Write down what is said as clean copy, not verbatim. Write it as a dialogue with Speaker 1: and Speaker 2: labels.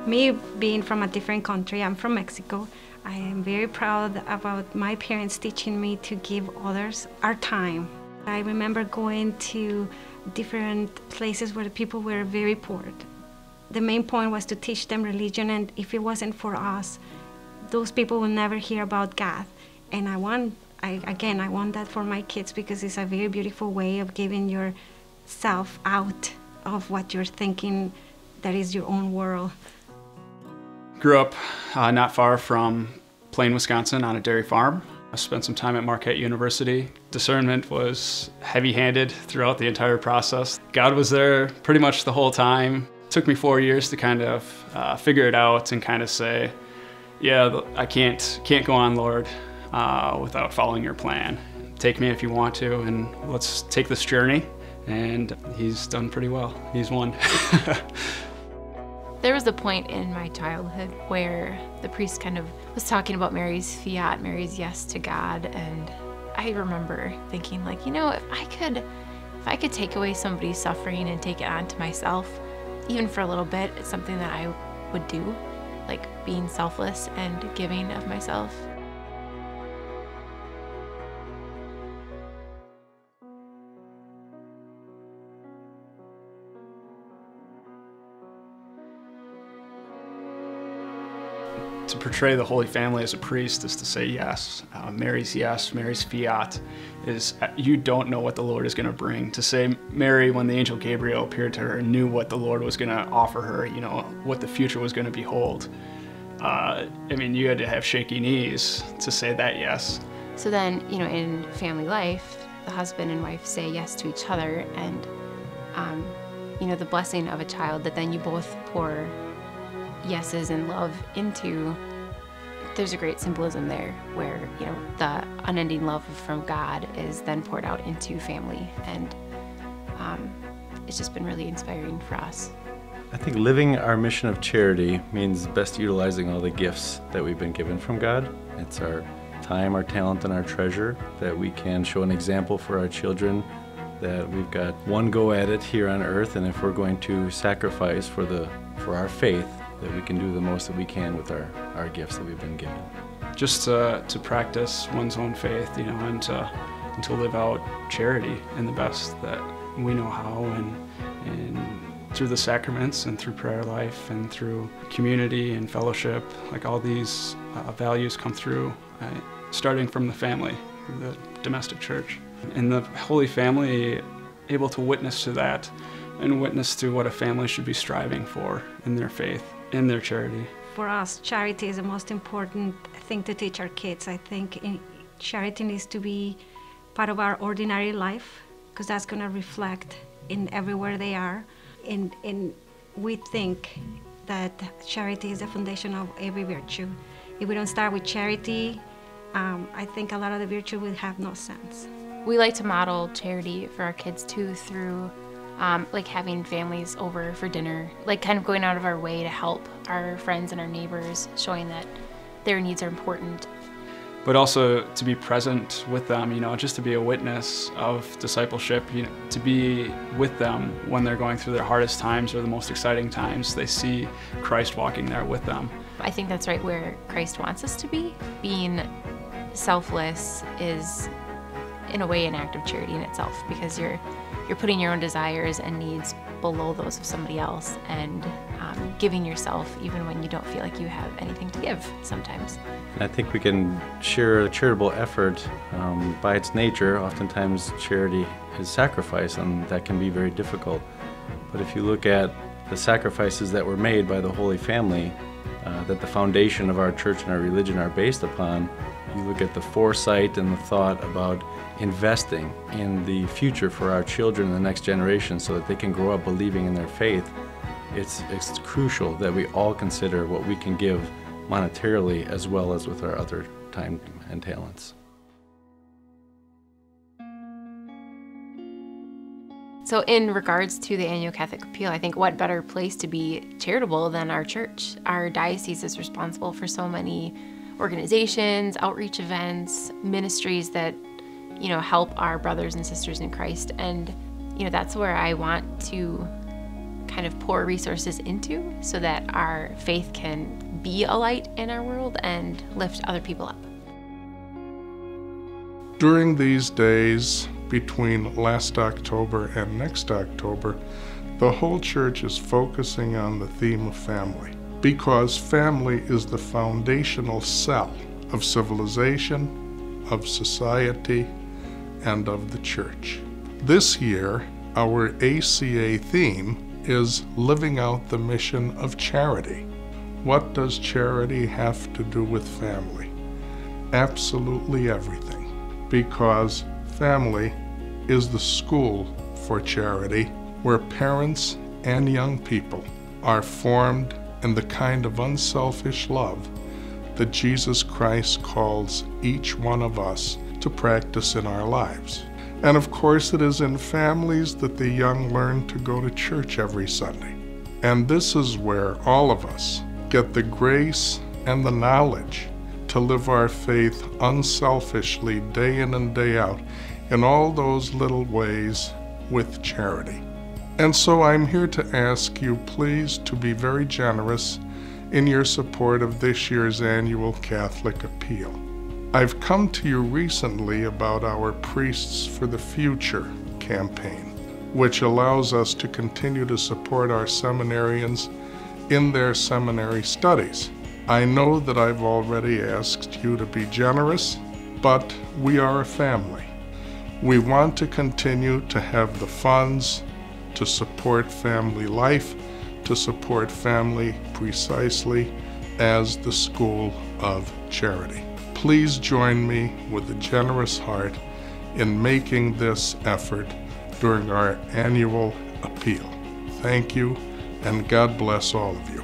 Speaker 1: Me being from a different country, I'm from Mexico, I am very proud about my parents teaching me to give others our time. I remember going to different places where the people were very poor. The main point was to teach them religion, and if it wasn't for us, those people will never hear about God. And I want that for my kids, because it's a very beautiful way of giving yourself out of what you're thinking that is your own world.
Speaker 2: Grew up not far from Plain, Wisconsin on a dairy farm. I spent some time at Marquette University. Discernment was heavy-handed throughout the entire process. God was there pretty much the whole time. It took me 4 years to kind of figure it out and kind of say, yeah, I can't go on, Lord, without following your plan. Take me if you want to, and let's take this journey. And he's done pretty well. He's won.
Speaker 3: There was a point in my childhood where the priest kind of was talking about Mary's fiat, Mary's yes to God, and I remember thinking, like, you know, if I could take away somebody's suffering and take it onto myself, even for a little bit, it's something that I would do, like being selfless and giving of myself.
Speaker 2: To portray the Holy Family as a priest is to say yes. Mary's fiat is you don't know what the Lord is going to bring. To say Mary, when the angel Gabriel appeared to her, knew what the Lord was going to offer her, you know, what the future was going to behold. I mean, you had to have shaky knees to say that yes.
Speaker 3: So then, you know, in family life, the husband and wife say yes to each other, and, you know, the blessing of a child that then you both pour yeses and love into, there's a great symbolism there where, you know, the unending love from God is then poured out into family, and it's just been really inspiring for us.
Speaker 4: I think living our mission of charity means best utilizing all the gifts that we've been given from God. It's our time, our talent, and our treasure that we can show an example for our children that we've got one go at it here on earth, and if we're going to sacrifice for our faith, that we can do the most that we can with our gifts that we've been given.
Speaker 2: Just to practice one's own faith, you know, and to live out charity in the best that we know how, and through the sacraments and through prayer life and through community and fellowship, like all these values come through, starting from the family, the domestic church. And the Holy Family able to witness to that and witness to what a family should be striving for in their faith, in their charity.
Speaker 1: For us, charity is the most important thing to teach our kids. I think charity needs to be part of our ordinary life, because that's going to reflect in everywhere they are. And we think that charity is the foundation of every virtue. If we don't start with charity, I think a lot of the virtue will have no sense.
Speaker 3: We like to model charity for our kids too through like having families over for dinner, like kind of going out of our way to help our friends and our neighbors, showing that their needs are important.
Speaker 2: But also to be present with them, you know, just to be a witness of discipleship, you know, to be with them when they're going through their hardest times or the most exciting times. They see Christ walking there with them.
Speaker 3: I think that's right where Christ wants us to be. Being selfless is, in a way, an act of charity in itself, because you're putting your own desires and needs below those of somebody else, and giving yourself even when you don't feel like you have anything to give sometimes.
Speaker 4: I think we can share a charitable effort by its nature. Oftentimes charity is sacrifice, and that can be very difficult. But if you look at the sacrifices that were made by the Holy Family, that the foundation of our church and our religion are based upon, you look at the foresight and the thought about investing in the future for our children and the next generation so that they can grow up believing in their faith. It's crucial that we all consider what we can give monetarily as well as with our other time and talents.
Speaker 3: So in regards to the annual Catholic Appeal, I think what better place to be charitable than our church? Our diocese is responsible for so many organizations, outreach events, ministries that, you know, help our brothers and sisters in Christ. And, you know, that's where I want to kind of pour resources into so that our faith can be a light in our world and lift other people up.
Speaker 5: During these days between last October and next October, the whole church is focusing on the theme of family, because family is the foundational cell of civilization, of society, and of the church. This year, our ACA theme is living out the mission of charity. What does charity have to do with family? Absolutely everything, because family is the school for charity, where parents and young people are formed in the kind of unselfish love that Jesus Christ calls each one of us to practice in our lives. And of course, it is in families that the young learn to go to church every Sunday. And this is where all of us get the grace and the knowledge to live our faith unselfishly day in and day out in all those little ways with charity. And so I'm here to ask you, please, to be very generous in your support of this year's annual Catholic Appeal. I've come to you recently about our Priests for the Future campaign, which allows us to continue to support our seminarians in their seminary studies. I know that I've already asked you to be generous, but we are a family. We want to continue to have the funds to support family life, to support family precisely as the school of charity. Please join me with a generous heart in making this effort during our annual appeal. Thank you, and God bless all of you.